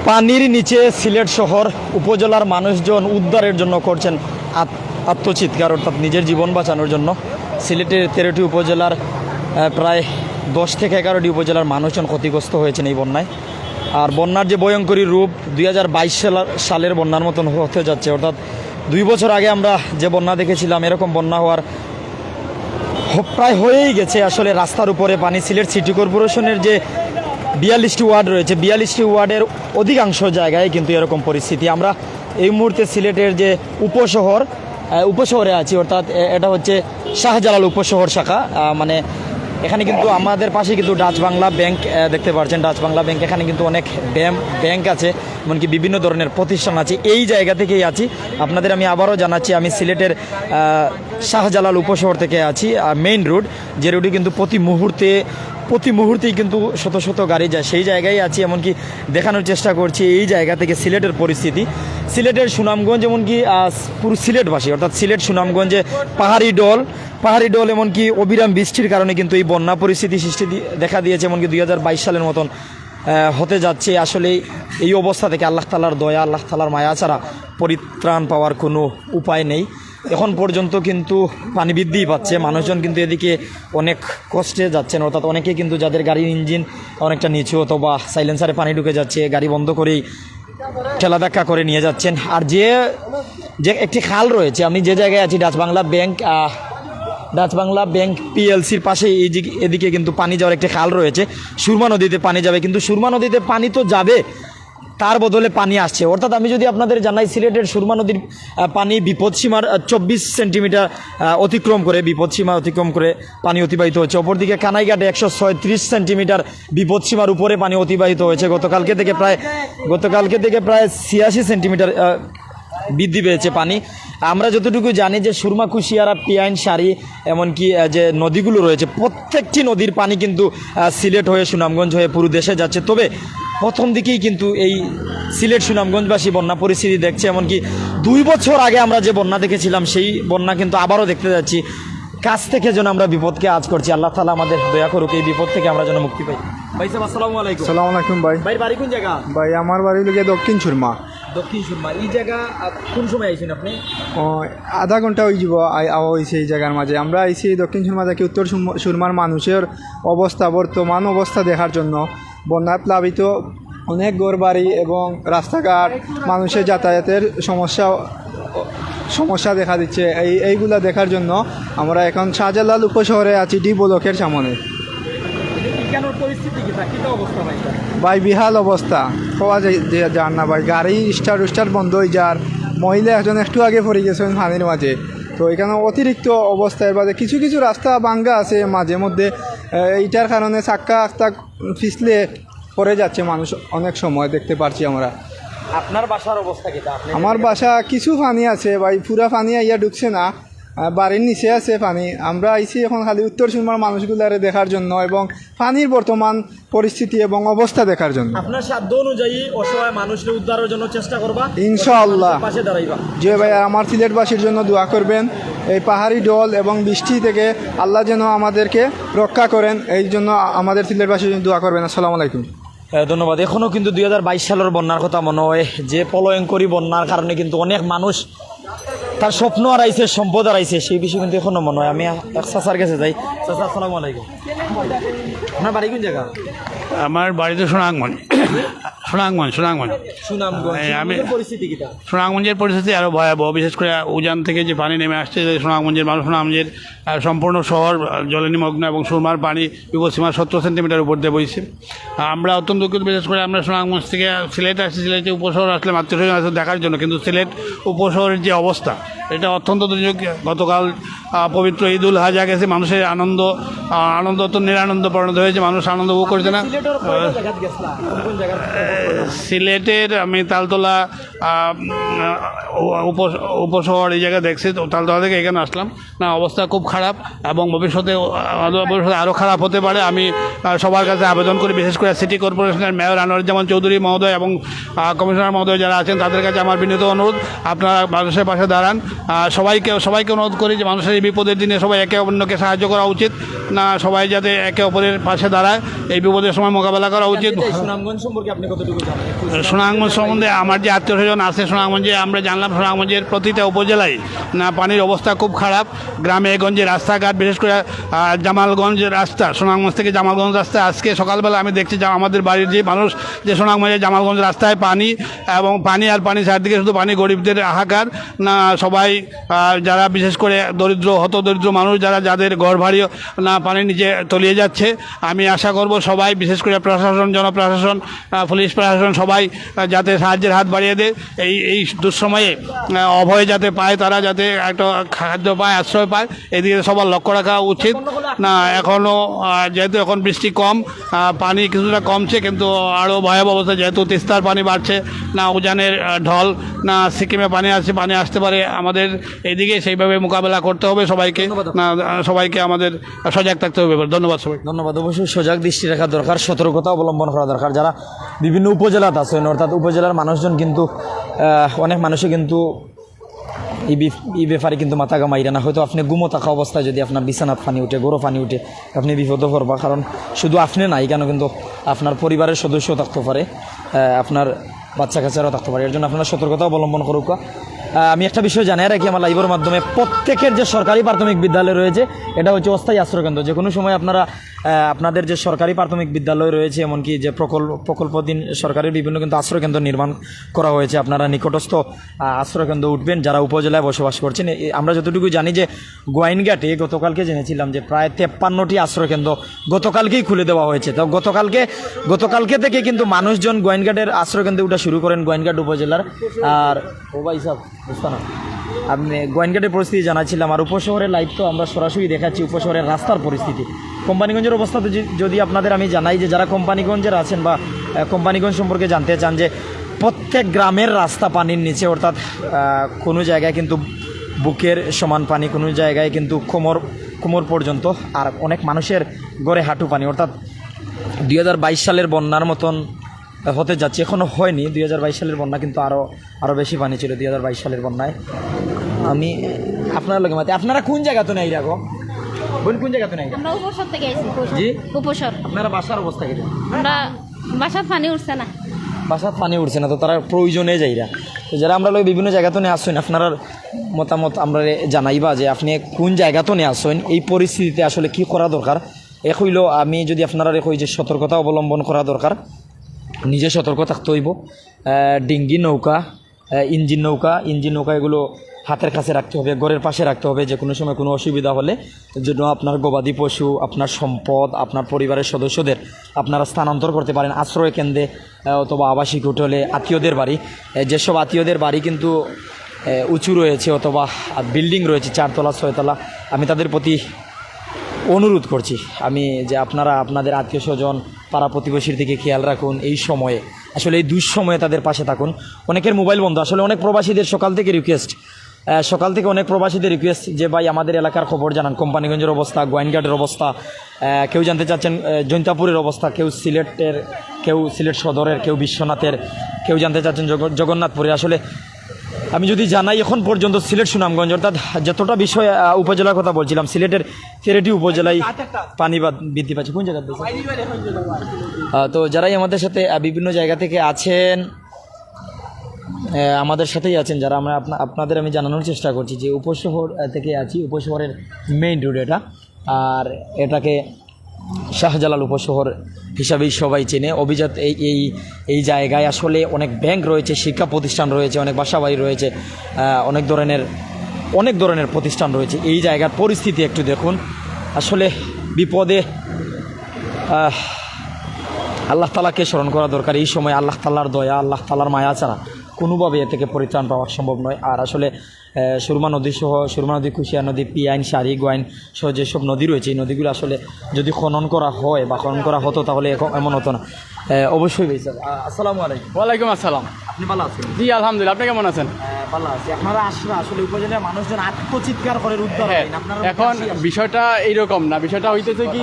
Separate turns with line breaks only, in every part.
পানির নিচে সিলেট শহর উপজেলার মানুষজন উদ্ধারের জন্য করছেন আত্মচিৎকার, অর্থাৎ নিজের জীবন বাঁচানোর জন্য। সিলেটের 13টি উপজেলার প্রায় 10 থেকে 11টি উপজেলার মানুষজন ক্ষতিগ্রস্ত হয়েছেন এই বন্যায়। আর বন্যার যে ভয়ঙ্করী রূপ 2022 সালের বন্যার মতন হতে যাচ্ছে, অর্থাৎ 2 বছর আগে আমরা যে বন্যা দেখেছিলাম এরকম বন্যা হওয়ার প্রায় হয়েই গেছে। আসলে রাস্তার উপরে পানি। সিলেট সিটি কর্পোরেশনের যে 42টি ওয়ার্ড রয়েছে, 42টি ওয়ার্ডের অধিকাংশ জায়গায় কিন্তু এরকম পরিস্থিতি। আমরা এই মুহূর্তে সিলেটের যে উপশহরে আছি, অর্থাৎ এটা হচ্ছে শাহজালাল উপশহর শাখা। মানে এখানে কিন্তু আমাদের পাশে কিন্তু ডাচ বাংলা ব্যাংক দেখতে পাচ্ছেন। ডাচ বাংলা ব্যাংক, এখানে কিন্তু অনেক ব্যাংক আছে, এমনকি বিভিন্ন ধরনের প্রতিষ্ঠান আছে। এই জায়গা থেকেই আছি। আপনাদের আমি আবারও জানাচ্ছি, আমি সিলেটের শাহজালাল উপশহর থেকে আছি। মেইন রোড, যে রোডে কিন্তু প্রতি মুহূর্তেই কিন্তু শত শত গাড়ি যায়, সেই জায়গায় আছি। এমনকি দেখানোর চেষ্টা করছি এই জায়গা থেকে সিলেটের পরিস্থিতি। সিলেটের সুনামগঞ্জ, এমনকি পুরো সিলেটবাসী, অর্থাৎ সিলেট সুনামগঞ্জে পাহাড়ি ডল এমনকি অবিরাম বৃষ্টির কারণে কিন্তু এই বন্যা পরিস্থিতি দেখা দিয়েছে। এমনকি 2022 সালের মতন হতে যাচ্ছে। আসলে এই অবস্থা থেকে আল্লাহ তাআলার দয়া, আল্লাহ তাআলার মায়া ছাড়া পরিত্রাণ পাওয়ার কোনো উপায় নেই। এখন পর্যন্ত কিন্তু পানি বৃদ্ধিই পাচ্ছে। মানুষজন কিন্তু এদিকে অনেক কষ্টে যাচ্ছেন, অর্থাৎ অনেকে কিন্তু যাদের গাড়ির ইঞ্জিন অনেকটা নিচু অথবা সাইলেন্সারে পানি ঢুকে যাচ্ছে, গাড়ি বন্ধ করেই ঠেলা ধাক্কা করে নিয়ে যাচ্ছেন। আর যে একটি খাল রয়েছে, আমি যে জায়গায় আছি ডাচ বাংলা ব্যাংক পিএলসির পাশে এদিকে কিন্তু পানি যাওয়ার একটি খাল রয়েছে। সুরমা নদীতে পানি যাবে, কিন্তু সুরমা নদীতে পানি তো যাবে, তার বদলে পানি আসছে। অর্থাৎ আমি যদি আপনাদের জানাই, সিলেটের সুরমা নদীর পানি বিপদসীমার 24 সেন্টিমিটার অতিক্রম করে পানি অতিবাহিত হচ্ছে। অপরদিকে কানাইঘাটে 136 সেন্টিমিটার বিপদসীমার উপরে পানি অতিবাহিত হয়েছে। গতকালকে থেকে প্রায় 86 সেন্টিমিটার বৃদ্ধি পেয়েছে পানি। আমরা যতটুকু জানি যে সুরমা, কুশিয়ারা, পিয়াইন, সারি, এমনকি যে নদীগুলো রয়েছে, প্রত্যেকটি নদীর পানি কিন্তু সিলেট হয়ে সুনামগঞ্জ হয়ে পুরো দেশে যাচ্ছে। তবে প্রথম দিকেই কিন্তু এই সিলেট সুনামগঞ্জবাসী বন্যা পরিস্থিতি দেখছে। এমনকি 2 বছর আগে আমরা যে বন্যা দেখেছিলাম, সেই বন্যা কিন্তু আবারও দেখতে যাচ্ছি। কাছ থেকে যেন আমরা বিপদকে আজ করছি। আল্লাহ তাআলা আমাদের দয়া করুক, এই বিপদ থেকে আমরা যেন মুক্তি পাই। ভাই সাহেব, আসসালামু আলাইকুম।
আসসালামু আলাইকুম ভাই।
ভাই বাড়ি কোন জায়গা?
ভাই আমার বাড়ি লোকে দক্ষিণ সুরমা।
এই জায়গা কোন সময় আইছেন আপনি?
আধা ঘন্টা হয়ে যাব আওয়া হয়েছে এই জায়গার মাঝে। আমরা আইছি দক্ষিণ সুরমা থেকে উত্তর সুরমার মানুষের বর্তমান অবস্থা দেখার জন্য। বন্যায় প্লাবিত অনেক ঘরবাড়ি এবং রাস্তাঘাট, মানুষের যাতায়াতের সমস্যা দেখা দিচ্ছে। এইগুলা দেখার জন্য আমরা এখন শাহজালাল উপশহরে আছি, ডি ব্লকের সামনে। ভাই বিহাল অবস্থা, পাওয়া যার না ভাই। গাড়ি স্টার্ট বন্ধ হয়ে যার। মহিলা একজন একটু আগে পড়ে গেছেন পানির মাঝে। তো এখানে অতিরিক্ত অবস্থার বাদে কিছু রাস্তা ভাঙ্গা আছে মাঝে মধ্যে। এইটার কারণে চাক্কা পিছলে পড়ে যাচ্ছে মানুষ অনেক সময়, দেখতে পারছি আমরা।
আপনার বাসার অবস্থা কি?
আমার বাসা কিছু পানি আছে ভাই, পুরা পানি আইয়া ঢুকছে না, বাড়ির নিচে আছে পানি। আমরা আইছি এখন খালি উত্তর সুরমার মানুষগুলারে দেখার জন্য এবং পানির বর্তমান পরিস্থিতি এবং অবস্থা দেখার জন্য।
আপনার সাধ্য অনুযায়ী অসহায় মানুষকে উদ্ধারের জন্য চেষ্টা করবা
ইনশাআল্লাহ।
পাশে দাঁড়াইবা।
যে ভাই আমার সিলেটবাসীর জন্য দোয়া করবেন। এই পাহাড়ি ডল এবং বৃষ্টি থেকে আল্লাহ যেন আমাদেরকে রক্ষা করেন, এই জন্য আমাদের সিলেটবাসীর জন্য দোয়া করবেন। আসসালামু আলাইকুম।
ধন্যবাদ। এখনও কিন্তু 2022 সালের বন্যার কথা মনে হয়, যে প্রলয়ঙ্করী বন্যার কারণে কিন্তু অনেক মানুষ তার স্বপ্ন হারাইছে, সম্পদ হারাইছে, সেই বিষয়ে কিন্তু এখনও মনে হয়। আমি এক চাচার কাছে যাই। চাচা, আসসালামু আলাইকুম। আপনার বাড়ি কোন জায়গা?
আমার বাড়িতে সুনামগঞ্জ। সুনামগঞ্জের পরিস্থিতি আরও ভয়াবহ। বিশেষ করে উজান থেকে যে পানি নেমে আসছে, সুনামগঞ্জের সম্পূর্ণ শহর জলে নিমগ্ন এবং সুরমার পানি বিপদসীমা 70 সেন্টিমিটার উপর দিয়ে বইছে। আমরা অত্যন্ত দুঃখিত। বিশেষ করে আমরা সুনামগঞ্জ থেকে সিলেট আসছি। সিলেটে উপশহর আসলে আত্মীয় স্বজন দেখার জন্য, কিন্তু সিলেট উপশহরের যে অবস্থা, এটা অত্যন্ত দুর্যোগ। গতকাল পবিত্র ঈদুল আজহা গেছে, মানুষের আনন্দ তো নিরানন্দ পরিণত হয়েছে। মানুষ আনন্দ উপভোগ করছে না। সিলেটের আমি তালতলা উপশহর এই জায়গায় দেখছি। তালতলা থেকে এখানে আসলাম না, অবস্থা খুব খারাপ এবং ভবিষ্যতে আরও খারাপ হতে পারে। আমি সবার কাছে আবেদন করি, বিশেষ করে সিটি কর্পোরেশনের মেয়র আনোয়ারুজ্জামান চৌধুরী মহোদয় এবং কমিশনার মহোদয় যারা আছেন, তাদের কাছে আমার বিনীত অনুরোধ, আপনারা মানুষের পাশে দাঁড়ান। সবাইকে অনুরোধ করি যে মানুষের এই বিপদের দিনে সবাই একে অন্যকে সাহায্য করা উচিত, না সবাই যাতে একে অপরের পাশে দাঁড়ায়, এই বিপদের সময় মোকাবেলা করা উচিত।
সুনামগঞ্জ সম্পর্কে আপনি কতটুকু জানেন?
সুনামগঞ্জ সম্বন্ধে আমার যে আত্মীয় স্বজন আছে সুনামগঞ্জে, আমরা জানলাম সুনামগঞ্জের প্রতিটা উপজেলায় না পানির অবস্থা খুব খারাপ। গ্রামে গঞ্জে রাস্তাঘাট, বিশেষ করে জামালগঞ্জের রাস্তা, সুনামগঞ্জ থেকে জামালগঞ্জ রাস্তা, আজকে সকালবেলা আমি দেখছি যে আমাদের বাড়ির যে মানুষ যে সুনামগঞ্জের জামালগঞ্জ রাস্তায় পানি এবং পানি আর পানি, চারদিকে শুধু পানি, গরিবদের হাহাকার। না সবাই যারা বিশেষ করে দরিদ্র হতদরিদ্র মানুষ যাদের ঘর বাড়ি না পানির নিচে তলিয়ে যাচ্ছে, আমি আশা করব সবাই বিশেষ করে প্রশাসন, জনপ্রশাসন, পুলিশ প্রশাসন সবাই যাতে সাহায্যের হাত বাড়িয়ে দেয়। এই দুঃসময়ে অভয় যাতে পায়, তারা যাতে একটা খাদ্য পায়, আশ্রয় পায়, এদিকে সবার লক্ষ্য রাখা উচিত। না এখনও যেহেতু এখন বৃষ্টি কম, পানি কিছুটা কমছে, কিন্তু আরও ভয়াবহ অবস্থা, যেহেতু তিস্তার পানি বাড়ছে, না উজানের ঢল, না সিকিমে পানি আসতে পারে, আমাদের এইদিকে সেইভাবে মোকাবেলা করতে হবে সবাইকে। না সবাইকে আমাদের সজাগ থাকতে হবে। ধন্যবাদ সবাই।
ধন্যবাদ। অবশ্যই সজাগ দৃষ্টি রাখা দরকার, সতর্কতা অবলম্বন করা দরকার। যারা বিভিন্ন উপজেলাতে আছেন, অর্থাৎ উপজেলার মানুষজন কিন্তু অনেক মানুষই কিন্তু এই ব্যাপারে কিন্তু মাথা ঘামাইরা না। হয়তো আপনি ঘুমো থাকা অবস্থায় যদি আপনার বিছানাত পানি উঠে, গরো পানি উঠে, আপনি বিপদ পড়বা। কারণ শুধু আপনি নাই কেন, কিন্তু আপনার পরিবারের সদস্য থাকতে পারে, আপনার বাচ্চা কাচ্চারাও থাকতে পারে। এর জন্য আপনারা সতর্কতা অবলম্বন করুক। আমি একটা বিষয় জানাই রাখি আমার লাইভের মাধ্যমে, প্রত্যেকের যে সরকারি প্রাথমিক বিদ্যালয় রয়েছে এটা হচ্ছে অস্থায়ী আশ্রয়কেন্দ্র। যে কোনো সময় আপনারা আপনাদের যে সরকারি প্রাথমিক বিদ্যালয় রয়েছে, এমনকি যে প্রকল্পধীন সরকারের বিভিন্ন কিন্তু আশ্রয়কেন্দ্র নির্মাণ করা হয়েছে, আপনারা নিকটস্থ আশ্রয়কেন্দ্র উঠবেন যারা উপজেলায় বসবাস করছেন। আমরা যতটুকু জানি যে গোয়াইনঘাটে গতকালকে জেনেছিলাম যে প্রায় 53টি আশ্রয়কেন্দ্র গতকালকেই খুলে দেওয়া হয়েছে। তো গতকালকে থেকে কিন্তু মানুষজন গোয়াইনঘাটের আশ্রয়কেন্দ্রে উঠা শুরু করেন, গোয়াইনঘাট উপজেলার। আর ও ভাই সাহেব বুঝতে না, আপনি গোয়াইনঘাটের পরিস্থিতি জানাচ্ছিলাম। আর উপশহরের লাইভ তো আমরা সরাসরি দেখাচ্ছি উপশহরের রাস্তার পরিস্থিতি। কোম্পানিগঞ্জের অবস্থা তো যদি আপনাদের আমি জানাই যে যারা কোম্পানিগঞ্জের আছেন বা কোম্পানিগঞ্জ সম্পর্কে জানতে চান, যে প্রত্যেক গ্রামের রাস্তা পানির নিচে, অর্থাৎ কোনো জায়গায় কিন্তু বুকের সমান পানি, কোনো জায়গায় কিন্তু কোমর পর্যন্ত, আর অনেক মানুষের গড়ে হাঁটু পানি। অর্থাৎ 2022 সালের বন্যার মতন হতে যাচ্ছে, এখনও হয়নি। 2022 সালের বন্যা কিন্তু আরও বেশি পানি ছিল 2022 সালের বন্যায়। আমি আপনার লোক মাতে, আপনারা কোন জায়গাতে নেই রাখো বোন, কোন জায়গাতে নেই?
আমরা উপসর থেকে আইছি।
জি
উপসর।
আপনারা বাসার অবস্থা কি?
আমরা বাসার পানি উঠছে না।
বাসার পানি উঠছে না, তো তারা প্রয়োজনে যাইরা। তো যারা আমরা লোক বিভিন্ন জায়গাতে নিয়ে আসছেন, আপনার মতামত আমরা জানাইবা যে আপনি কোন জায়গাতে নিয়ে আসছেন, এই পরিস্থিতিতে আসলে কি করা দরকার। এ হইল আমি যদি আপনারা কই যে সতর্কতা অবলম্বন করা দরকার, নিজে সতর্ক থাকতে হইব। ডিঙ্গি নৌকা, ইঞ্জিন নৌকা এগুলো হাতের কাছে রাখতে হবে, ঘরের পাশে রাখতে হবে। যে কোনো সময় কোনো অসুবিধা হলে জন্য আপনার গবাদি পশু, আপনার সম্পদ, আপনার পরিবারের সদস্যদের আপনারা স্থানান্তর করতে পারেন আশ্রয় কেন্দ্রে অথবা আবাসিক হোটেলে, আত্মীয়দের বাড়ি। যেসব আত্মীয়দের বাড়ি কিন্তু উঁচু রয়েছে অথবা বিল্ডিং রয়েছে 4 তলা 6 তলা, আমি তাদের প্রতি অনুরোধ করছি যে আপনারা আপনাদের আত্মীয় স্বজন, পাড়া প্রতিবেশীর দিকে খেয়াল রাখুন। এই সময়ে আসলে এই দুঃসময়ে তাদের পাশে থাকুন। অনেকের মোবাইল বন্ধ, আসলে অনেক প্রবাসীদের সকাল থেকে অনেক প্রবাসীদের রিকোয়েস্ট যে ভাই আমাদের এলাকার খবর জানান, কোম্পানিগঞ্জের অবস্থা, গোয়াইনঘাটের অবস্থা, কেউ জানতে চাচ্ছেন জৈন্তাপুরের অবস্থা, কেউ সিলেটের, কেউ সিলেট সদরের, কেউ বিশ্বনাথের, কেউ জানতে চাচ্ছেন জগন্নাথপুরের। আসলে আমি যদি জানাই এখন পর্যন্ত সিলেট সুনামগঞ্জ অর্থাৎ যতটা বিষয় উপজেলার কথা বলছিলাম, সিলেটের 13টি উপজেলায় পানি বৃদ্ধি পাচ্ছে। কোন জায়গাতে? তো যারাই আমাদের সাথে বিভিন্ন জায়গা থেকে আছেন, আমাদের সাথেই আছেন যারা, আমরা আপনাদের আমি জানানোর চেষ্টা করছি যে উপশহর থেকে আছি, উপশহরের মেইন রোড এটা, আর এটাকে শাহজালাল উপশহর হিসাবেই সবাই চেনে। অভিজাত এই জায়গায় আসলে অনেক ব্যাংক রয়েছে, শিক্ষা প্রতিষ্ঠান রয়েছে, অনেক বাসাবাড়ি রয়েছে, অনেক ধরনের প্রতিষ্ঠান রয়েছে। এই জায়গার পরিস্থিতি একটু দেখুন। আসলে বিপদে আল্লাহ তাআলাকে স্মরণ করা দরকার। এই সময় আল্লাহ তাআলার দয়া, আল্লাহ তাআলার মায়া ছাড়া কোনোভাবে এ থেকে পরিত্রাণ পাওয়া সম্ভব নয়। আর আসলে সুরমা নদী, কুশিয়া নদী, পিয়াইন, সারি, গোয়াইন সহ যেসব নদী রয়েছে, এই নদীগুলো আসলে যদি খনন করা হয় বা খনন করা হতো তাহলে এমন হতো না। অবশ্যই ভাই স্যার, আসসালামু আলাইকুম।
ওয়ালাইকুম আসসালাম।
আপনি ভালো আছেন?
জি আলহামদুলিল্লাহ, আপনি কেমন আছেন?
ভালো আছি। আপনারা আসলে উপজেলার মানুষজন আত্মচিৎকার করে উদ্ধার
হ্যাঁ,
করেন। আপনারা
এখন বিষয়টা এইরকম না, বিষয়টা হইতেছে কি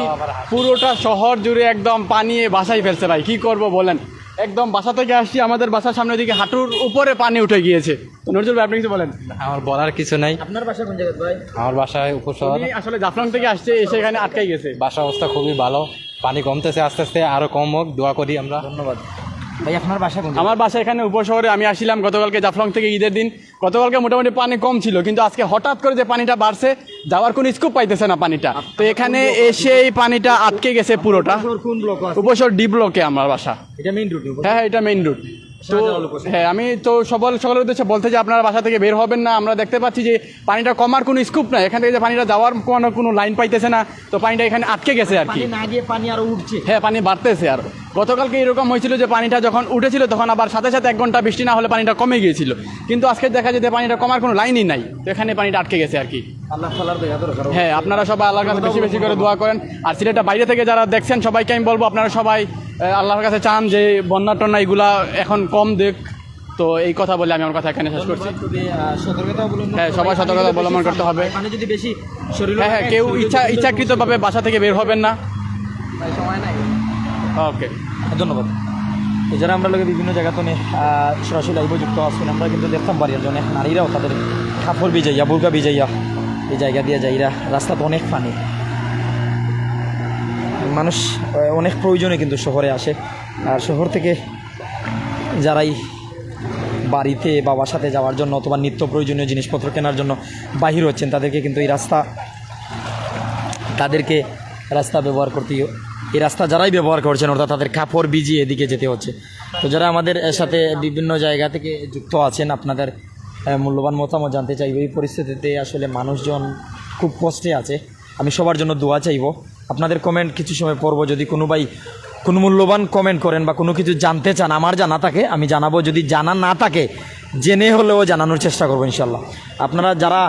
পুরোটা শহর জুড়ে একদম পানিয়ে ভাসাই ফেলছে ভাই, কি করব বলেন। একদম বাসা থেকে আসছি, আমাদের বাসার সামনের দিকে হাঁটুর উপরে পানি উঠে গিয়েছে। নজরুল ভাই আপনি কিছু বলেন।
আমার বলার কিছু নাই।
আপনার বাসা কোন জায়গায় ভাই?
আমার বাসায় উপশহর।
উনি আসলে জাফলং থেকে আসছে, এসে এখানে আটকাই গেছে।
বাসার অবস্থা খুবই ভালো, পানি কমতেছে আস্তে আস্তে, আরও কম হোক দোয়া করি আমরা।
ধন্যবাদ ভাই। আপনার বাসা কোন জায়গায়?
আমার বাসা এখানে উপশহরে। আমি আসছিলাম গতকালকে জাফলং থেকে ঈদের দিন। গতকালকে মোটামুটি পানি কম ছিল, কিন্তু আজকে হঠাৎ করে যে পানিটা বাড়ছে, যাওয়ার কোনো স্কোপ পাইতেছে না পানিটা। তো এখানে এসে এই পানিটা আটকে গেছে পুরোটা।
কোন ব্লক আছে?
উপশহর ডি ব্লকে আমার বাসা।
এটা মেইন রুট।
হ্যাঁ, এটা মেইন রুট। তো হ্যাঁ, আমি তো সকলের উদ্দেশ্যে বলতে যে আপনারা বাসা থেকে বের হবেন না। আমরা দেখতে পাচ্ছি যে পানিটা কমার কোনো স্কোপ নাই, এখান থেকে যে পানিটা যাওয়ার কোনো লাইন পাইতেছে না, তো পানিটা এখানে আটকে গেছে আর কি।
পানি না গিয়ে পানি আরো উঠছে।
হ্যাঁ, পানি বাড়তেছে। আর গতকালকে এরকম হয়েছিল যে পানিটা যখন উঠেছিল তখন আবার সাথে সাথে 1 ঘন্টা বৃষ্টি না হলে পানিটা কমে গিয়েছিল, কিন্তু আজকে দেখা যায় যে পানিটা কমার কোনো লাইনই নাই, তো এখানে পানিটা আটকে গেছে আর কি।
আল্লাহ তাআলার দয়া দরকার।
হ্যাঁ, আপনারা সবাই আল্লাহর কাছে বেশি বেশি করে দোয়া করেন। আর সিলেটটা বাইরে থেকে যারা দেখছেন সবাইকে আমি বলবো আপনারা সবাই আল্লাহর কাছে চান যে বন্যা টন্যা এগুলা এখন কম দেখ। তো এই কথা বলে আমি আমার কথা এখানে শেষ করছি।
সতর্কতা অবলম্বন।
হ্যাঁ, সবাই সতর্কতা অবলম্বন করতে হবে।
পানি যদি বেশি শরীরে
হ্যাঁ, কেউ ইচ্ছাকৃতভাবে বাসা থেকে বের হবেন না।
সময় নাই।
ওকে,
ধন্যবাদ। এছাড়া আমরা লোকে বিভিন্ন জায়গা তো সরাসরি লাইভ যুক্ত আসুন। আমরা কিন্তু দেখতাম বাড়ির জন্য নারীরাও তাদের কাপড় ভিজাইয়া, বুরকা ভিজাইয়া এই জায়গা দিয়ে যাইরা। রাস্তাতে অনেক পানি, মানুষ অনেক প্রয়োজনে কিন্তু শহরে আসে। আর শহর থেকে যারাই বাড়িতে বা বাসাতে যাওয়ার জন্য অথবা নিত্য প্রয়োজনীয় জিনিসপত্র কেনার জন্য বাহির হচ্ছেন, তাদেরকে কিন্তু এই রাস্তা ব্যবহার করতেই, এই রাস্তা যারাই ব্যবহার করছেন অর্থাৎ তাদের কাপড় ভিজিয়ে এদিকে যেতে হচ্ছে। তো যারা আমাদের সাথে বিভিন্ন জায়গা থেকে যুক্ত আছেন, আপনাদের মূল্যবান মতামত জানতে চাইব। এই পরিস্থিতিতে আসলে মানুষজন খুব কষ্টে আছে। আমি সবার জন্য দোয়া চাইব। আপনাদের কমেন্ট কিছু সময় পড়ব। যদি কোনো ভাই কোনো মূল্যবান কমেন্ট করেন বা কোনো কিছু জানতে চান, আমার জানা থাকে আমি জানাবো। যদি জানা না থাকে জেনে হলেও জানানোর চেষ্টা করবো ইনশাল্লাহ। আপনারা যারা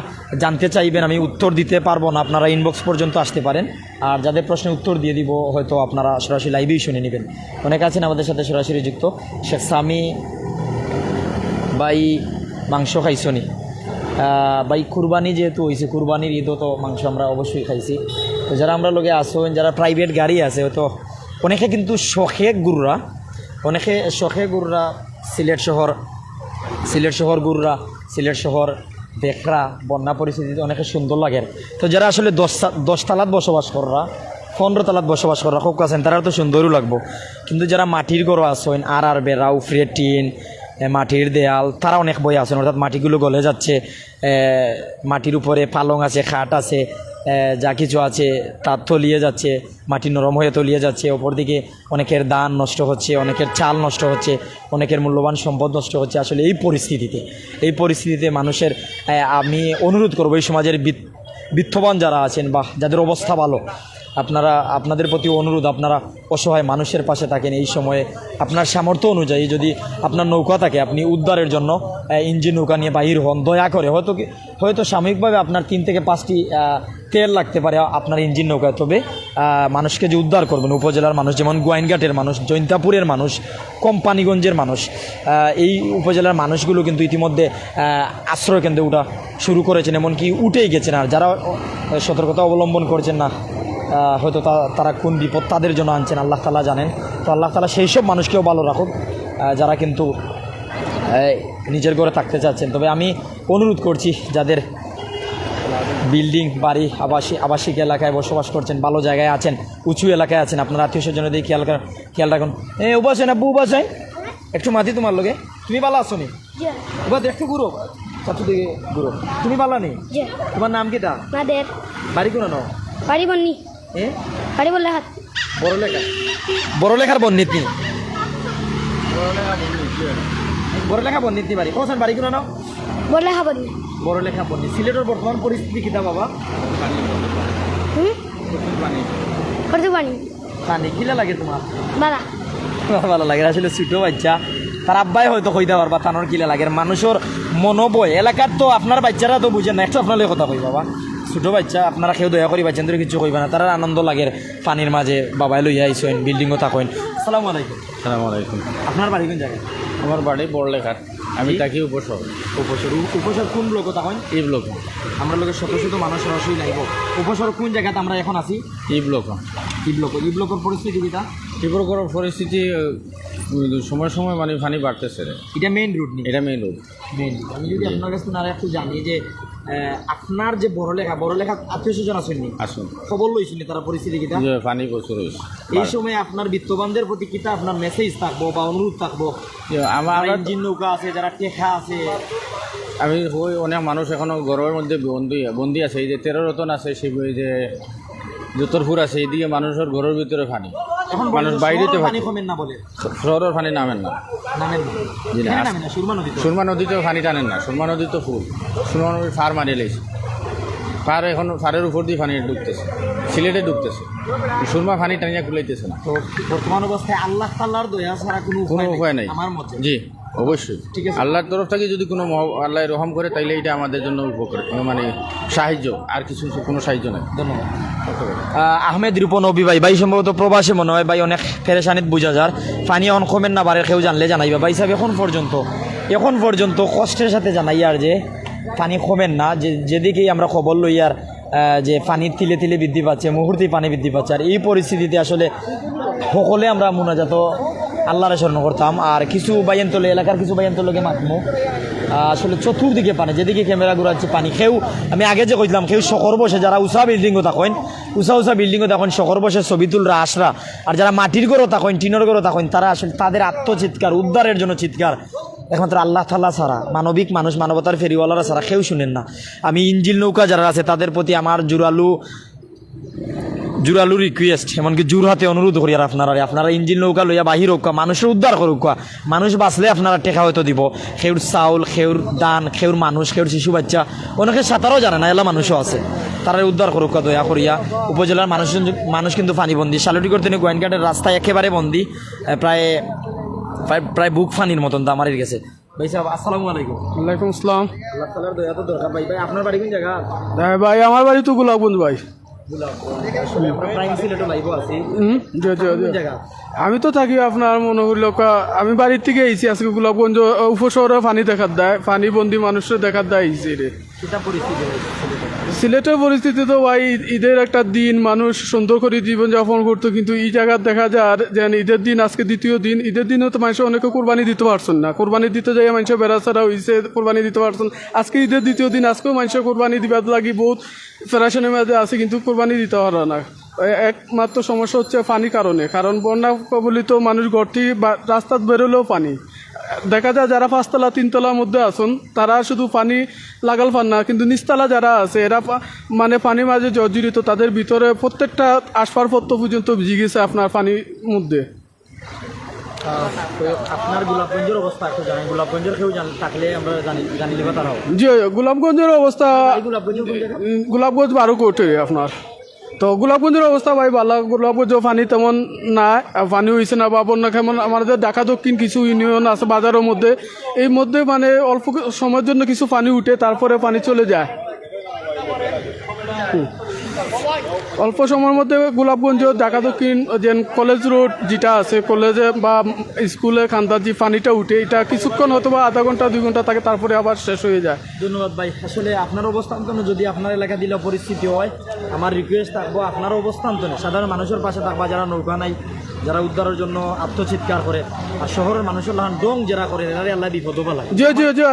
জানতে চাইবেন আমি উত্তর দিতে পারবো না, আপনারা ইনবক্স পর্যন্ত আসতে পারেন। আর যাদের প্রশ্নের উত্তর দিয়ে দিব হয়তো আপনারা সরাসরি লাইভেই শুনে নেবেন। অনেক আছেন আমাদের সাথে সরাসরি যুক্ত। শেখ সামি ভাই মাংস খাইছনি ভাই? কুরবানি যেহেতু হয়েছে, কুরবানির ঈদও তো মাংস আমরা অবশ্যই খাইছি। তো যারা আমরা লোকে আসেন, যারা প্রাইভেট গাড়ি আছে, হয়তো অনেকে কিন্তু শখে গুররা সিলেট শহর গুররা, সিলেট শহর দেখরা বন্যা পরিস্থিতিতে অনেকে সুন্দর লাগে। তো যারা আসলে 10 তালাত বসবাস কররা, 15 তালাত বসবাস কররা খুব কাছেন, তারা তো সুন্দরও লাগবো। কিন্তু যারা মাটির ঘর আসেন, আর বেড়া, উফরে টিন, মাটির দেয়াল, তারা অনেক বই আছেন, অর্থাৎ মাটিগুলো গলে যাচ্ছে। মাটির উপরে পালং আছে, খাট আছে, যা কিছু আছে তার তলিয়ে যাচ্ছে, মাটি নরম হয়ে তলিয়ে যাচ্ছে। অপরদিকে অনেকের ধান নষ্ট হচ্ছে, অনেকের চাল নষ্ট হচ্ছে, অনেকের মূল্যবান সম্পদ নষ্ট হচ্ছে। আসলে এই পরিস্থিতিতে মানুষের আমি অনুরোধ করবো, এই সমাজের বিত্তবান যারা আছেন বা যাদের অবস্থা ভালো, আপনাদের প্রতি অনুরোধ, আপনারা অসহায় মানুষের পাশে থাকেন। এই সময়ে আপনার সামর্থ্য অনুযায়ী যদি আপনার নৌকা থাকে, আপনি উদ্ধারের জন্য ইঞ্জিন নৌকা নিয়ে বাহির হন। দয়া করে হয়তো সাময়িকভাবে আপনার 3 থেকে 5টি তেল লাগতে পারে আপনার ইঞ্জিন নৌকায়, তবে মানুষকে যে উদ্ধার করবেন, উপজেলার মানুষ যেমন গোয়াইনঘাটের মানুষ, জৈন্তাপুরের মানুষ, কোম্পানিগঞ্জের মানুষ, এই উপজেলার মানুষগুলো কিন্তু ইতিমধ্যে আশ্রয়কেন্দ্রে ওঠা শুরু করেছেন, এমনকি উঠেই গেছেন। আর যারা সতর্কতা অবলম্বন করছেন না, হয়তো তারা কোন বিপদ তাদের জন্য আনছেন আল্লাহ তাআলা জানেন। তো আল্লাহ তাআলা সেই সব মানুষকেও ভালো রাখুক যারা কিন্তু নিজের ঘরে থাকতে চাচ্ছেন। তবে আমি অনুরোধ করছি, যাদের বিল্ডিং বাড়ি আবাসিক এলাকায় বসবাস করছেন, ভালো জায়গায় আছেন, উঁচু এলাকায় আছেন, আপনার আত্মীয় স্বজনের দিকে খেয়াল রাখুন। উবাসেন আব্বু, উবাসাই একটু মাতি তোমার লোকে। তুমি ভালো আসো নি? উবা একটু ঘুরো, চাচু দিকে ঘুরো। তুমি ভালো নি? তোমার নাম কি? বাড়ি কোনো নাও?
বাড়ি বন্নি। বাড়ি বললে হাত
বড়লেখার বন্নিত নি? বড়লেখা বন্নিত নি বাড়ি? কোথায় বাড়ি কোনো নাও?
বললেখা বন্নি।
বড়লেখা বন্নি। সিলেটের বর্তমান পরিস্থিতি কিতা বাবা? পানি কিলা লাগে তোমার? ভালো লাগে। আসলে ছোটো বাচ্চা, তার আব্বাই হয়তো কইতে পারবা তানোর কিলা লাগে। মানুষের মনোবয় এলাকার তো আপনার বাচ্চারা তো বুঝেন না, একটু আপনার কথা কই বাবা। ছোটো বাচ্চা আপনারা কেউ দয়া করি বাচ্চা ধরে কিছু কইবা না, তারা আনন্দ লাগে পানির মাঝে বাবাই লইয়া আইসেন, বিল্ডিংও থাকেন। আসসালামু আলাইকুম।
আসসালামু আলাইকুম।
আপনার বাড়ি কোন জায়গায়?
আমার বাড়ি বড়লেখার, আমি থাকি উপশহর।
উপসর কোন ব্লক থাকেন?
এই ব্লক।
আমরা লোকের শত শত মানুষ সরাসরি নাইব। উপসর কোন জায়গাতে আমরা এখন আছি?
এই ব্লক।
ই ব্লকের পরিস্থিতি কিটা?
ত্রিপুরার পরিস্থিতি সময় সময় মানে পানি বাড়তেছে রে।
এটা মেইন রুট নেই,
এটা মেইন রোড।
মেইন। আমি যদি আপনার কাছে না একটু জানি যে আপনার যে বড়লেখা আত্মীয় স্বজন আছেন নি,
আসুন
খবর লইছেন তারা পরিস্থিতি কিটা
যে পানি প্রচুর হয়েছে।
এই সময় আপনার বিত্তবানদের প্রতি কিটা আপনার মেসেজ থাকবো বা অনুরোধ থাকবো?
আমার
ইঞ্জিন নৌকা আছে, যারা টেকা আছে,
আমি ওই অনেক মানুষ এখনো গরমের মধ্যে বন্দি আছে। এই যে 13 রতন আছে, সেই যে জোতরপুর আছে, এইদিকে মানুষের ঘরের ভিতরে পানি,
এখন
মানুষ বাইরেতে
পানি কমেন না বলে
শহরের পানি নামেন না।
নামেন না,
জি না,
কেন নামেন না? সুরমা নদী তো।
সুরমা নদীতেও পানি টানেন না, সুরমা নদী তো ফুল। সুরমা নদীর ফার মারি লেগেছে, ফার এখন ফারের উপর দিয়ে পানি ঢুকতেছে, সিলেটে ঢুকতেছে, সুরমা পানি টানিয়া খুলাইতেছে না।
তো বর্তমান অবস্থায় আল্লাহ তাআলার দয়া ছাড়া কোনো
কোনো উপায় নাই
আমার মতে।
জি অবশ্যই,
ঠিক আছে।
আল্লাহর তরফ থেকে যদি কোনো আল্লাহ রহম করে, তাইলে এটা আমাদের জন্য উপকার, মানে সাহায্য, আর কিছু কোনো সাহায্য নাই।
ধন্যবাদ। আহমেদ রিপন নবী ভাই সম্ভবত প্রবাসী মনে হয় ভাই, অনেক পেরেশানিত বুঝা যার। পানি এখন কমেন না বাড়ে, কেউ জানলে জানাইবা ভাই সাহেব। এখন পর্যন্ত কষ্টের সাথে জানাই আর যে পানি কমেন না, যেদিকেই আমরা খবর লই আর যে পানি তিলে তিলে বৃদ্ধি পাচ্ছে, মুহূর্তেই পানি বৃদ্ধি পাচ্ছে। আর এই পরিস্থিতিতে আসলে সকলে আমরা মোনাজাত আল্লাহরে স্মরণ করতাম। আর কিছু বাইয়ান্তলে, এলাকার কিছু বাইয়ান্তলকে মাতমো আসলে চতুর্দিকে পানি, যেদিকে ক্যামেরা ঘুরাচ্ছে পানি। আমি আগে যে কইলাম, শহর বসে যারা উঁচা বিল্ডিংও থাকেন, উঁচা বিল্ডিংও থাকেন, শহর বসে ছবি তুলরা আসরা, আর যারা মাটির ঘরও থাকেন, টিনের ঘরও থাকেন, তারা আসলে তাদের আত্মচিৎকার, উদ্ধারের জন্য চিৎকার একমাত্র আল্লাহ তাআলা ছাড়া, মানবিক মানুষ, মানবতার ফেরিওয়ালারা ছাড়া কেউ শুনেন না। আমি ইঞ্জিন নৌকা যারা আছে তাদের প্রতি আমার জোরালু রিকোয়েস্ট, এমনকি জোর হাতে অনুরোধ করি আর আপনারা ইঞ্জিন নৌকা লইয়া বাহির হোক, মানুষের উদ্ধার করুক। মানুষ বাঁচলে আপনারা টেকা হয়তো দিব, খেউর চাউল, খেউর দান, খেউর মানুষ, খেউর শিশু বাচ্চা, অনেকে সাঁতারও জানে না, এলা মানুষও আছে, তারা উদ্ধার করুক দয়া করিয়া। উপজেলার মানুষ কিন্তু পানিবন্দি, শালুটিগড় থেকে গোয়েনঘাটের রাস্তায় একেবারে বন্দি, প্রায় বুক ফানির মতন দামারির গেছে। ভাই সাহেব আসসালামু আলাইকুম।
ওয়ালাইকুম আসসালাম।
আল্লাহ তাআলার দয়া তো দরকার ভাই। আপনার বাড়ি কোন জায়গা?
হ্যাঁ ভাই, আমার বাড়ি তো গোলাপগঞ্জ ভাই।
আসলে আমরা প্রাইম সিলেটে লাইভ আছি। কোন জায়গা?
আমি তো থাকি আপনার মনে হইল আমি বাড়ির থেকে আইছি আজকে গোলাপগঞ্জ উপশহরে পানি দেখার দেয়, পানি বন্দি মানুষের দেখার দেয় আইছি রে।
সেটা পরিস্থিতি
সিলেটের পরিস্থিতি তো ভাই, ঈদের একটা দিন মানুষ সুন্দর করে জীবনযাপন করতো, কিন্তু এই জায়গার দেখা যায় যেন ঈদের দিন আজকে দ্বিতীয় দিন, ঈদের দিনেও তো মানুষ অনেকে কোরবানি দিতে পারছেন না, কোরবানি দিতে যাই মানুষের বেড়াছাড়া হয়েছে, কোরবানি দিতে পারছেন। আজকে ঈদের দ্বিতীয় দিন, আজকেও মানুষের কোরবানি দিবার লাগি বহুত ফেরাশনের মাঝে আছে, কিন্তু কোরবানি দিতে পারে না। একমাত্র সমস্যা হচ্ছে পানির কারণ বন্যা কবলিত মানুষ ঘর থেকে রাস্তাত বেরোলেও পানি দেখা যায়। যারা 5 তলা 3 তলার মধ্যে আছেন তারা শুধু পানি লাগাল পান না, কিন্তু নিচতলা যারা আছে এরা মানে পানির মাঝে জর্জরিত, তাদের ভিতরে প্রত্যেকটা আসবাবপত্র পর্যন্ত ভিজে গেছে আপনার পানির মধ্যে।
আপনার গোলাপগঞ্জের অবস্থা একটু জানেন? গোলাপগঞ্জের কেউ থাকলে আমরা জানি লিবা তারাও।
জি, গোলাপগঞ্জের অবস্থা, গোলাপগঞ্জ 12 কোটি আপনার। তো গোলাপগঞ্জের অবস্থা ভাই ভালো, গোলাপগঞ্জ পানি তেমন না, পানি হয়েছে না বা বন্যা কেমন। আমাদের ঢাকা দক্ষিণ কিছু ইউনিয়ন আছে বাজারের মধ্যে, এই মধ্যে মানে অল্প সময়ের জন্য কিছু পানি উঠে, তারপরে পানি চলে যায়। অল্প সময়ের মধ্যে গোলাপগঞ্জ ঢাকা দক্ষিণ যে কলেজ রোড যেটা আছে, কলেজে বা স্কুলে খান্দার যে পানিটা উঠে, এটা কিছুক্ষণ হয়তো বা আধা ঘন্টা 2 ঘন্টা থাকে, তারপরে আবার শেষ হয়ে যায়।
ধন্যবাদ ভাই। আসলে আপনার অবস্থান তো যদি আপনার এলাকা দিলে পরিস্থিতি হয়, আমার রিকোয়েস্ট থাকবো আপনার অবস্থান তো সাধারণ মানুষের পাশে থাকবা, যারা নৌকা নাই, যারা উদ্ধারের জন্য আত্মচিৎকার করে, আর শহরের মানুষের লাহান ডং যারা করে এরারে আল্লাহ বিপদ বালা।
জি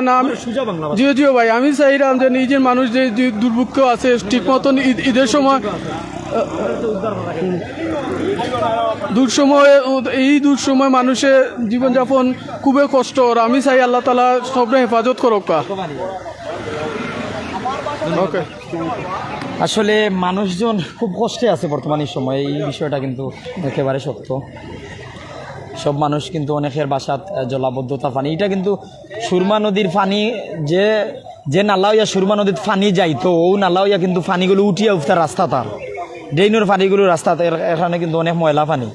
না আমি
সুজা বাংলা
জি ভাই, আমি চাইলাম যে নিজের মানুষ যে দুর্ভিক্ষ আছে ঠিক মতন ঈদের সময় দুঃসময় মানুষের জীবনযাপন খুবই কষ্ট। আমি চাই আল্লাহ তাআলা সবরে হেফাজত করুক। ওকে।
আসলে মানুষজন খুব কষ্টে আছে বর্তমানের সময়, এই বিষয়টা কিন্তু একেবারে সত্য। সব মানুষ কিন্তু অনেকের বাসাত জলাবদ্ধতা পানি, এটা কিন্তু সুরমা নদীর পানি, যে নালা হইয়া সুরমা নদীর পানি যাইতো, ও নালা হইয়া কিন্তু পানিগুলো উঠিয়া উঠতার রাস্তা, তার ড্রেনের পানিগুলো রাস্তা, এখানে কিন্তু অনেক ময়লা পানি।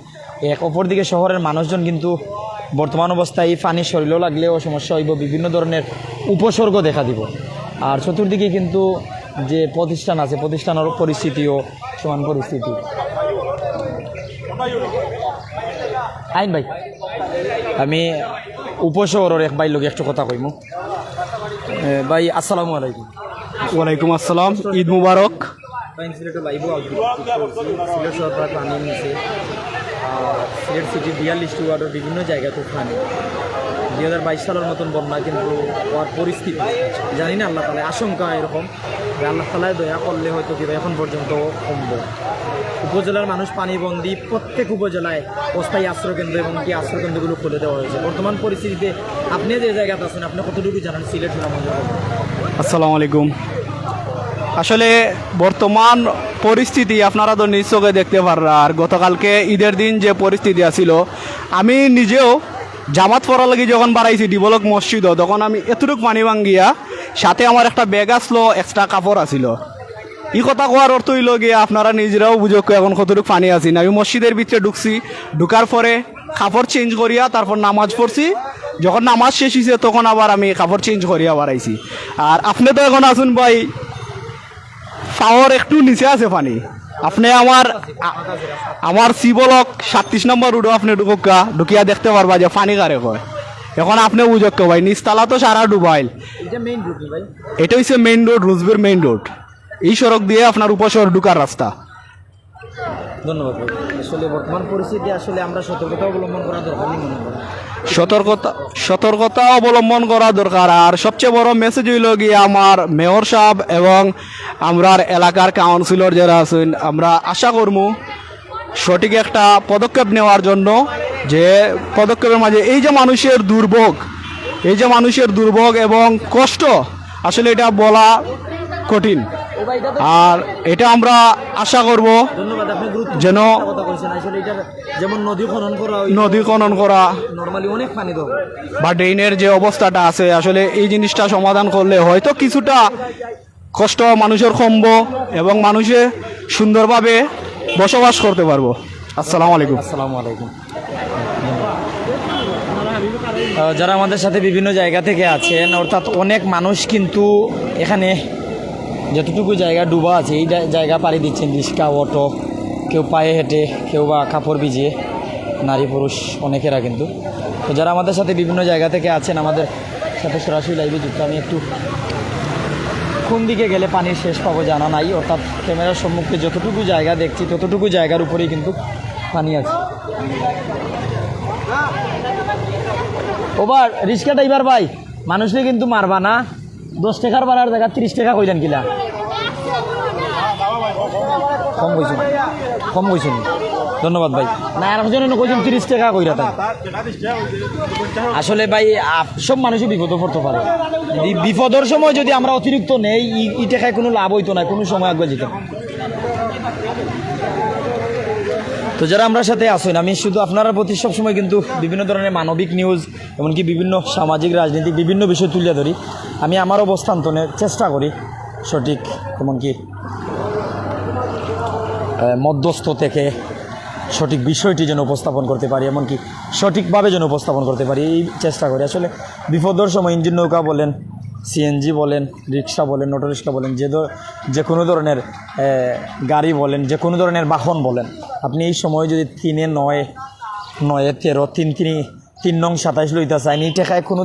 এক অপরদিকে শহরের মানুষজন কিন্তু বর্তমান অবস্থায় এই পানি শরীরেও লাগলেও সমস্যা হইব, বিভিন্ন ধরনের উপসর্গ দেখা দিব। আর চতুর্দিকে কিন্তু যে প্রতিষ্ঠান আছে, প্রতিষ্ঠানের পরিস্থিতিও সমান পরিস্থিতি। আইন ভাই, আমি উপশহরের এক ভাই লোক একটু কথা কইম। ভাই আসসালামু আলাইকুম।
ওয়ালাইকুম আসসালাম, ঈদ মুবারক।
সিলেটে লাইভ সিলেট শহর প্রায় পানি নিচে, সিলেট সিটি 42টি ওয়ার্ডের বিভিন্ন জায়গাতে পানি। 2022 সালের মতন বন্যা কিন্তু হওয়ার পরিস্থিতি জানি না, আল্লাহ তালা আশঙ্কা এরকম যে আল্লাহ তালায় দয়া করলে হয়তো কি এখন পর্যন্ত কমবে। উপজেলার মানুষ পানিবন্দী, প্রত্যেক উপজেলায় অস্থায়ী আশ্রয়কেন্দ্র এবং কি আশ্রয়কেন্দ্রগুলো খুলে দেওয়া হয়েছে। বর্তমান পরিস্থিতিতে আপনি যে জায়গাতে আছেন আপনি কতটুকু জানেন সিলেট সুনামগঞ্জের?
আসসালামু আলাইকুম। আসলে বর্তমান পরিস্থিতি আপনারা তো নিজ চোখে দেখতে পাররা। আর গতকালকে ঈদের দিন যে পরিস্থিতি আছিল, আমি নিজেও জামাত পড়া লাগি যখন বাড়াইছি ডিবলক মসজিদও, তখন আমি এতটুকু পানি ভাঙ্গিয়া সাথে আমার একটা ব্যাগ আসলো, এক্সট্রা কাপড় আসিল। এই কথা কোয়ার অর্থ হইল গিয়ে আপনারা নিজেরাও বুঝো এখন কতটুকু পানি আছি না। আমি মসজিদের ভিতরে ঢুকছি, ঢুকার পরে কাপড় চেঞ্জ করিয়া তারপর নামাজ পড়ছি। যখন নামাজ শেষ হয়েছে তখন আবার আমি কাপড় চেঞ্জ করিয়া বাড়াইছি। আর আপনি তো এখন আসুন ভাই, পাওয়ার একটু নিচে আছে পানি। আপনি আমার সিবলক 37 নম্বর রোডও আপনি ঢুকিয়া দেখতে পারবা যে পানি কারে হয়। এখন আপনি বুঝক ভাই, নিচতলা তো সারা ডুবাইল।
এটা মেইন রুট ভাই,
এটা হচ্ছে মেইন রোড, রুজবের মেইন রোড। এই সড়ক দিয়ে আপনার উপশহর ঢুকার রাস্তা।
ধন্যবাদ ভাই। আসলে বর্তমান পরিস্থিতি আসলে আমরা সতর্কতা অবলম্বন করা দরকার নেই মনে করেন।
সতর্কতা অবলম্বন করা দরকার। আর সবচেয়ে বড় মেসেজ হইল গিয়ে আমার মেয়র সাহেব এবং আমরার এলাকার কাউন্সিলর যারা আছেন, আমরা আশা করবো সঠিক একটা পদক্ষেপ নেওয়ার জন্য। যে পদক্ষেপের মাঝে এই যে মানুষের দুর্ভোগ এবং কষ্ট, আসলে এটা বলা কঠিন। আর এটা আমরা আশা করব
ধন্যবাদ, আপনি
যেন
কথা বলছেন। আসলে এটা যেমন নদী খনন করা নরমালি অনেক পানি দরকার,
বা ড্রেনের যে অবস্থাটা আছে, আসলে এই জিনিসটা সমাধান করলে হয়তো কিছুটা কষ্ট মানুষের কমবো এবং মানুষে সুন্দরভাবে বসবাস করতে পারবো। আসসালামু আলাইকুম।
আসসালামু আলাইকুম। যারা আমাদের সাথে বিভিন্ন জায়গা থেকে আছেন, অর্থাৎ অনেক মানুষ কিন্তু এখানে যতটুকু জায়গা ডুবা আছে এই জায়গা পাড়ি দিচ্ছেন, রিক্সা, অটো, কেউ পায়ে হেঁটে, কেউ বা কাপড় ভিজিয়ে, নারী পুরুষ অনেকেরা কিন্তু। তো যারা আমাদের সাথে বিভিন্ন জায়গা থেকে আছেন, আমাদের সাথে সরাসরি লাইভে যুক্ত। আমি একটু কোন দিকে গেলে পানির শেষ পাবো জানা নাই, অর্থাৎ ক্যামেরার সম্মুখে যতটুকু জায়গা দেখছি ততটুকু জায়গার উপরেই কিন্তু পানি আছে। ওবার রিক্সা ড্রাইভার ভাই, মানুষকে কিন্তু মারবা না। 10 টাকার ভাড়ার জায়গা 30 টাকা কইলেন কিলা? কম কইছেন, ধন্যবাদ ভাই। না আরেকজন কইছেন 30 টাকা কইরা। তাই আসলে ভাই সব মানুষই বিপদে পড়তে পারে। বিপদের সময় যদি আমরা অতিরিক্ত নেই, ই টাকায় কোনো লাভ হইতো না, কোনো সময় আগে যেত। তো যারা আমরা সাথে আসেন, আমি শুধু আপনার প্রতি সবসময় কিন্তু বিভিন্ন ধরনের মানবিক নিউজ, এমনকি বিভিন্ন সামাজিক রাজনীতিক বিভিন্ন বিষয় তুলে ধরি। আমি আমার অবস্থান তো চেষ্টা করি সঠিক, এমনকি মধ্যস্থ থেকে সঠিক বিষয়টি যেন উপস্থাপন করতে পারি, এমনকি সঠিকভাবে যেন উপস্থাপন করতে পারি, এই চেষ্টা করি। আসলে বিপদের সময় ইঞ্জিন নৌকা বলেন, সিএনজি বলেন, রিক্সা বলেন, অটো রিক্সা বলেন, যে কোনো ধরনের গাড়ি বলেন, যে কোনো ধরনের বাহন বলেন, আপনি এই সময় যদি 3-9-13 3-3-27 লইতে চান, এই টাকায় কোনো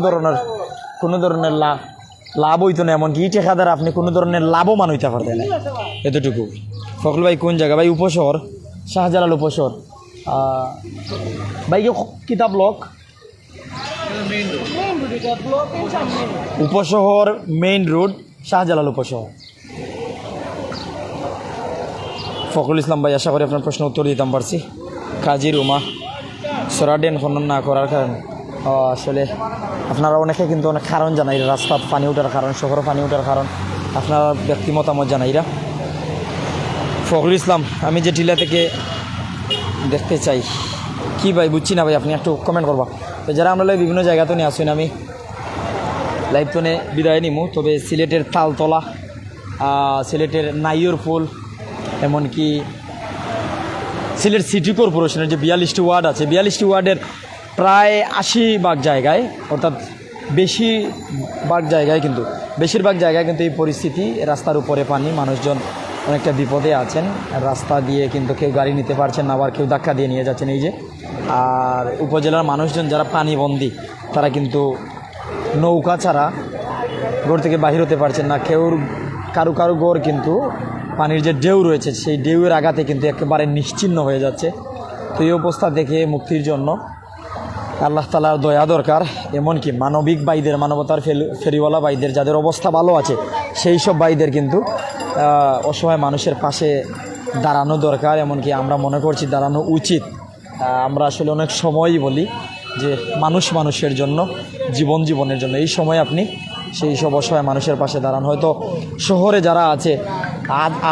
ধরনের লাভ হইতো না, এমনকি এই টাকা দ্বারা আপনি কোনো ধরনের লাভবান হইতে পারতেন না। এতটুকু। ফখল ভাই কোন জায়গা? ভাই উপশহর, শাহজালাল উপশহর। ভাই কিতাব লক উপশহর মেইন রোড, শাহজালাল উপশহর। ফখরুল ইসলাম ভাই, আশা করি আপনার প্রশ্ন উত্তর দিতাম পারছি। কাজী রুমা, সরাডেন খনন না করার কারণ আসলে আপনারা অনেকে কিন্তু অনেক কারণ জানাই, রাস্তা পানি ওঠার কারণ, শহরে পানি ওঠার কারণ, আপনারা ব্যক্তি মতামত জানাইরা। ফখরুল ইসলাম, আমি যে টিলা থেকে দেখতে চাই কি ভাই বুঝছি না ভাই, আপনি একটু কমেন্ট করবা। তো যারা আমরা বিভিন্ন জায়গা তো নিয়ে আসেন, আমি লাইভ তো বিদায় নিমু। তবে সিলেটের তালতলা, সিলেটের নাইয়র পোল, এমনকি সিলেট সিটি কর্পোরেশনের যে 42টি ওয়ার্ড আছে, 42টি ওয়ার্ডের প্রায় 80% জায়গায়, অর্থাৎ বেশিরভাগ জায়গায় কিন্তু এই পরিস্থিতি। রাস্তার উপরে পানি, মানুষজন অনেকটা বিপদে আছেন। রাস্তা দিয়ে কিন্তু কেউ গাড়ি নিতে পারছেন না, আবার কেউ ধাক্কা দিয়ে নিয়ে যাচ্ছেন এই যে। আর উপজেলার মানুষজন যারা পানিবন্দী, তারা কিন্তু নৌকা ছাড়া ঘর থেকে বাহির হতে পারছেন না। কারো ঘর কিন্তু পানির যে ঢেউ রয়েছে, সেই ঢেউয়ের আঘাতে কিন্তু একেবারে নিশ্চিহ্ন হয়ে যাচ্ছে। তো এই অবস্থা থেকে মুক্তির জন্য আল্লাহ তাআলার দয়া দরকার, এমনকি মানবিক ভাইদের, মানবতার ফেরিওয়ালা ভাইদের যাদের অবস্থা ভালো আছে সেই সব ভাইদের কিন্তু অসহায় মানুষের পাশে দাঁড়ানো দরকার, এমনকি আমরা মনে করছি দাঁড়ানো উচিত। আমরা আসলে অনেক সময়ই বলি যে মানুষ মানুষের জন্য, জীবন জীবনের জন্য। এই সময় আপনি সেই সব অসহায় মানুষের পাশে দাঁড়ান। হয়তো শহরে যারা আছে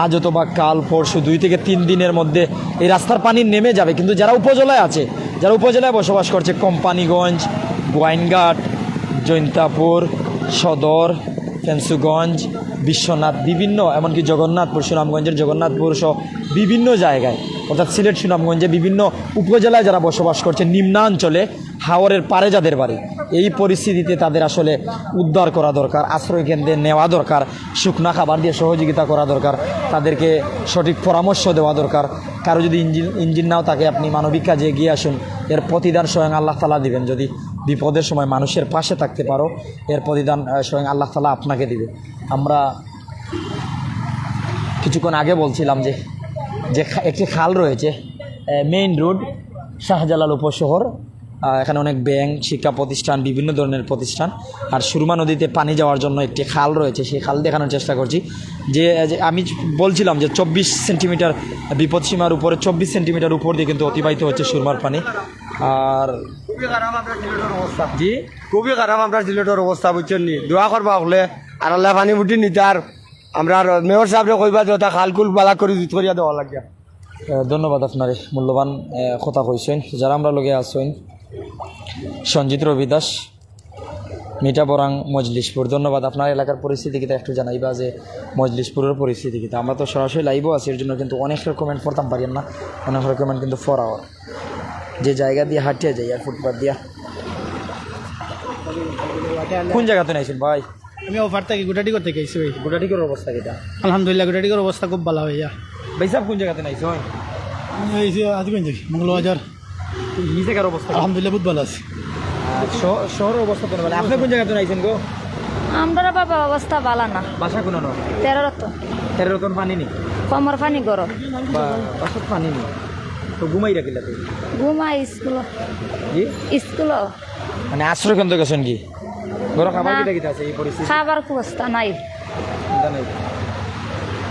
আজ অথবা কাল পরশু 2 থেকে 3 দিনের মধ্যে এই রাস্তার পানি নেমে যাবে, কিন্তু যারা উপজেলায় আছে, যারা উপজেলায় বসবাস করছে, কোম্পানিগঞ্জ, গোয়াইনঘাট, জৈন্তাপুর, সদর, ফেন্সুগঞ্জ, বিশ্বনাথ, বিভিন্ন, এমনকি জগন্নাথপুর, সুনামগঞ্জের জগন্নাথপুর সহ বিভিন্ন জায়গায়, অর্থাৎ সিলেট সুনামগঞ্জে বিভিন্ন উপজেলায় যারা বসবাস করছে, নিম্নাঞ্চলে হাওরের পারে যাদের বাড়ি, এই পরিস্থিতিতে তাদের আসলে উদ্ধার করা দরকার, আশ্রয় কেন্দ্রে নেওয়া দরকার, শুকনা খাবার দিয়ে সহযোগিতা করা দরকার, তাদেরকে সঠিক পরামর্শ দেওয়া দরকার। কারো যদি ইঞ্জিন নাও থাকে, আপনি মানবিক কাজে এগিয়ে আসুন, এর প্রতিদান স্বয়ং আল্লাহ তাআলা দিবেন। যদি বিপদের সময় মানুষের পাশে থাকতে পারো, এর প্রতিদান স্বয়ং আল্লাহ তাআলা আপনাকে দিবে। আমরা কিছুক্ষণ আগে বলছিলাম যে একটি খাল রয়েছে, মেইন রোড, শাহজালাল উপশহর, এখানে অনেক ব্যাংক, শিক্ষা প্রতিষ্ঠান, বিভিন্ন ধরনের প্রতিষ্ঠান, আর সুরমা নদীতে পানি যাওয়ার জন্য একটি খাল রয়েছে। সেই খাল দেখানোর চেষ্টা করছি যে আমি বলছিলাম যে 24 সেন্টিমিটার বিপদসীমার উপরে, 24 সেন্টিমিটার উপর দিয়ে কিন্তু অতিবাহিত হচ্ছে সুরমার পানি। আর জি,
খুবই খারাপ আমরা সিলেটের অবস্থা, বুঝছেন নি? দোয়া করবা হলে আর আল্লাহ পানি বুটি নিতে, আর আমরা মেয়র সাহেবরে কইবা যে ওটা খালকুল বালা করে জুত করিয়া দেওয়া লাগে।
ধন্যবাদ আপনার মূল্যবান কথা কইছেন। যারা আমরা লগে আসছেন, সঞ্জিত রবিদাস, মিঠা বরাং, মজলিশপুর, ধন্যবাদ। আপনার এলাকার পরিস্থিতি কিতা একটু জানাইবা যে মজলিশপুরের পরিস্থিতি কিতা। আমরা তো সরাসরি লাইভও আছি, এর জন্য কিন্তু অনেক কমেন্ট পড়তাম পারি না, অনেক কমেন্ট কিন্তু ফরাও যে জায়গা দিয়ে হাঁটিয়ে যাই আর ফুটপাথ দিয়া। কোন জায়গাতে নাইছেন ভাই?
আমি অফার থেকে গুটাটিকর থেকে আইসি ভাই।
গুটাটিকর অবস্থা কিতা?
আলহামদুলিল্লাহ গুটাটিকর অবস্থা খুব ভালো ভাইয়া।
ভাই সাহেব কোন জায়গাতে নাইছেন?
আজগঞ্জ মঙ্গলবাজার।
এই জায়গার অবস্থা
আলহামদুলিল্লাহ বহুত ভালো আছে।
শহরের অবস্থা তো ভালো। আপনি কোন জায়গাতে নাইছেন গো?
আমরা বাবা অবস্থা ভালো না।
বাসা কোন ন?
13 রতন।
13 রতন পানি নেই,
কমর পানি গরম,
বাসাত পানি নেই, তো ঘুমাই রাখিলা তুই?
ঘুমাই স্কুল,
জি
স্কুল
মানে আশ্রয় কেন্দ্র গেছেন কি? ঘর খাবার কিটা কিটা আছে এই পরিস্থিতি?
খাবার ব্যবস্থা নাই।
জানাই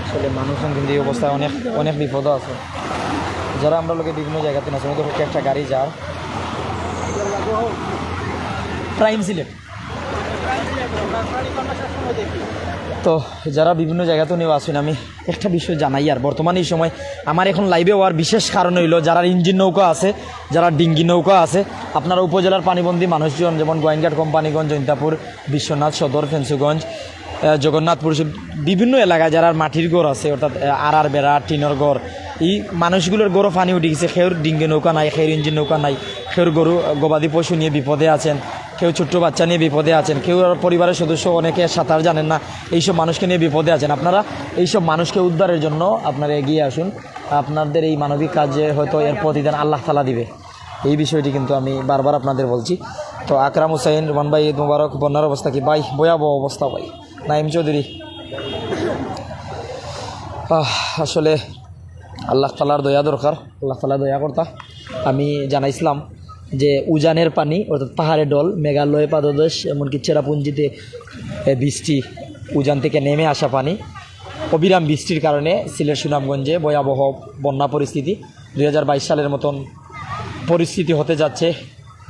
আসলে মানুষজন কিন্তু এই অবস্থায় অনেক অনেক বিপদ আছে। যারা আমরা লোকে বিভিন্ন জায়গাতে আছে, ওদের পক্ষে একটা গাড়ি যার প্রাইম সিলেট, তো যারা বিভিন্ন জায়গাতেও নিয়ে আসেন, আমি একটা বিষয় জানাই। আর বর্তমানে এই সময় আমার এখন লাইভে হওয়ার বিশেষ কারণ হইল, যারা ইঞ্জিন নৌকা আছে, যারা ডিঙ্গি নৌকা আছে, আপনারা উপজেলার পানিবন্দী মানুষজন, যেমন গোয়াইনঘাট, কোম্পানিগঞ্জ, জৈন্তাপুর, বিশ্বনাথ, সদর, ফেন্সুগঞ্জ, জগন্নাথপুর, বিভিন্ন এলাকায় যারা মাটির ঘর আছে, অর্থাৎ আর বেড়া, টিনের ঘর, এই মানুষগুলোর গরু পানি উঠে গেছে। খেউর ডিঙ্গি নৌকা নাই, খেউর ইঞ্জিন নৌকা নাই, খেউর গরু গবাদি পশু নিয়ে বিপদে আছেন, কেউ ছোট্ট বাচ্চা নিয়ে বিপদে আছেন, কেউ পরিবারের সদস্য অনেকে সাঁতার জানেন না, এইসব মানুষকে নিয়ে বিপদে আছেন। আপনারা এইসব মানুষকে উদ্ধারের জন্য আপনারা এগিয়ে আসুন। আপনাদের এই মানবিক কাজে হয়তো এর প্রতিদান আল্লাহ তাআলা দিবে, এই বিষয়টি কিন্তু আমি বারবার আপনাদের বলছি। তো আকরাম হুসাইন, রমান ভাই, ঈদ মুবারক। বন্যার অবস্থা কি ভাই? ভয়াবহ অবস্থা ভাই। নাইম চৌধুরী, আসলে আল্লাহ তাআলার দয়া দরকার, আল্লাহ তাআলা দয়া কর্তা। আমি জানাইছিলাম যে উজানের পানি, অর্থাৎ পাহাড়ে ডল, মেঘালয় পাদদেশ, এমনকি চেরাপুঞ্জিতে বৃষ্টি, উজান থেকে নেমে আসা পানি, অবিরাম বৃষ্টির কারণে সিলেট সুনামগঞ্জে ভয়াবহ বন্যা পরিস্থিতি। 2022 সালের মতন পরিস্থিতি হতে যাচ্ছে।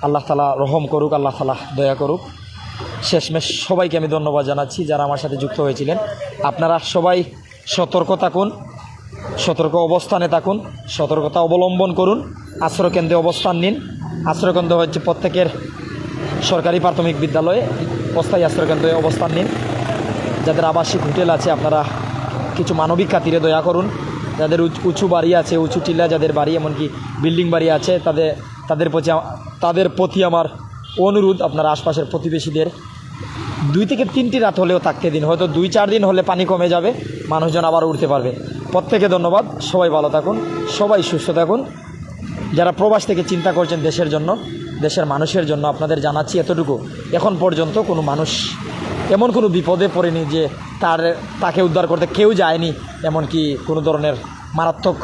আল্লাহ তাআলা রহম করুক, আল্লাহ তাআলা দয়া করুক। শেষমেশ সবাইকে আমি ধন্যবাদ জানাচ্ছি যারা আমার সাথে যুক্ত হয়েছিলেন। আপনারা সবাই সতর্ক থাকুন, সতর্ক অবস্থানে থাকুন, সতর্কতা অবলম্বন করুন, আশ্রয়কেন্দ্রে অবস্থান নিন। আশ্রয়কেন্দ্র হচ্ছে প্রত্যেকের সরকারি প্রাথমিক বিদ্যালয়ে অস্থায়ী আশ্রয়কেন্দ্রে অবস্থান নিন। যাদের আবাসিক হোটেল আছে, আপনারা কিছু মানবিক খাতিরে দয়া করুন। যাদের উঁচু বাড়ি আছে, উঁচু টিলা যাদের বাড়ি, এমনকি বিল্ডিং বাড়ি আছে, তাদের প্রতি আমার অনুরোধ, আপনারা আশপাশের প্রতিবেশীদের 2 থেকে 3টি রাত হলেও থাকতে দিন। হয়তো 2-4 দিন হলে পানি কমে যাবে, মানুষজন আবার উঠতে পারবে। প্রত্যেকে ধন্যবাদ। সবাই ভালো থাকুন, সবাই সুস্থ থাকুন। যারা প্রবাস থেকে চিন্তা করছেন দেশের জন্য, দেশের মানুষের জন্য, আপনাদের জানাচ্ছি এতটুকু, এখন পর্যন্ত কোনো মানুষ এমন কোনো বিপদে পড়েনি যে তাকে উদ্ধার করতে কেউ যায়নি, এমনকি কোনো ধরনের মারাত্মক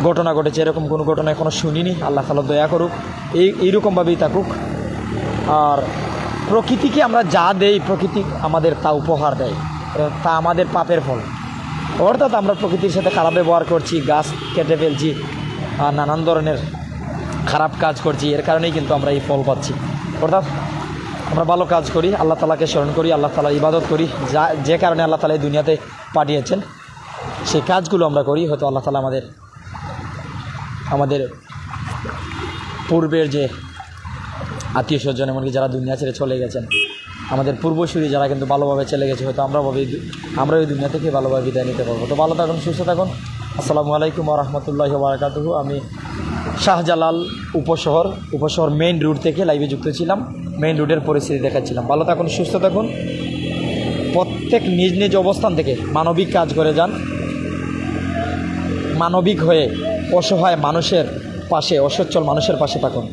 ঘটনা ঘটেছে, এরকম কোনো ঘটনা এখনও শুনিনি। আল্লাহ তাআলা দয়া করুক, এইরকমভাবেই থাকুক। আর প্রকৃতিকে আমরা যা দেই, প্রকৃতি আমাদের তা উপহার দেয়, তা আমাদের পাপের ফল। অর্থাৎ আমরা প্রকৃতির সাথে খারাপ ব্যবহার করছি, গাছ কেটে ফেলছি, আর নানান ধরনের খারাপ কাজ করছি, এর কারণেই কিন্তু আমরা এই ফল পাচ্ছি। অর্থাৎ আমরা ভালো কাজ করি, আল্লাহ তাআলাকে স্মরণ করি, আল্লাহ তাআলার ইবাদত করি, যে কারণে আল্লাহ তাআলা এই দুনিয়াতে পাঠিয়েছেন, সেই কাজগুলো আমরা করি। হয়তো আল্লাহ তাআলা আমাদের পূর্বের যে আত্মীয় স্বজন, এমনকি যারা দুনিয়া ছেড়ে চলে গেছেন, আমাদের পূর্বসূরি যারা কিন্তু ভালোভাবে চলে গেছে, হয়তো আমরা ওই দুনিয়া থেকে ভালোভাবে বিদায় নিতে পারবো। তো ভালো থাকুন, সুস্থ থাকুন। আসসালামু আলাইকুম ওয়া রাহমাতুল্লাহি ওয়া বারাকাতুহু। আমি শাহজালাল উপশহর মেইন রোড থেকে লাইভে যুক্ত ছিলাম, মেইন রোডের পরিস্থিতি দেখাচ্ছিলাম। ভালো থাকুন, সুস্থ থাকুন, প্রত্যেক নিজ নিজ অবস্থান থেকে মানবিক কাজ করে যান, মানবিক হয়ে অসহায় মানুষের পাশে, অসচ্ছল মানুষের পাশে থাকুন।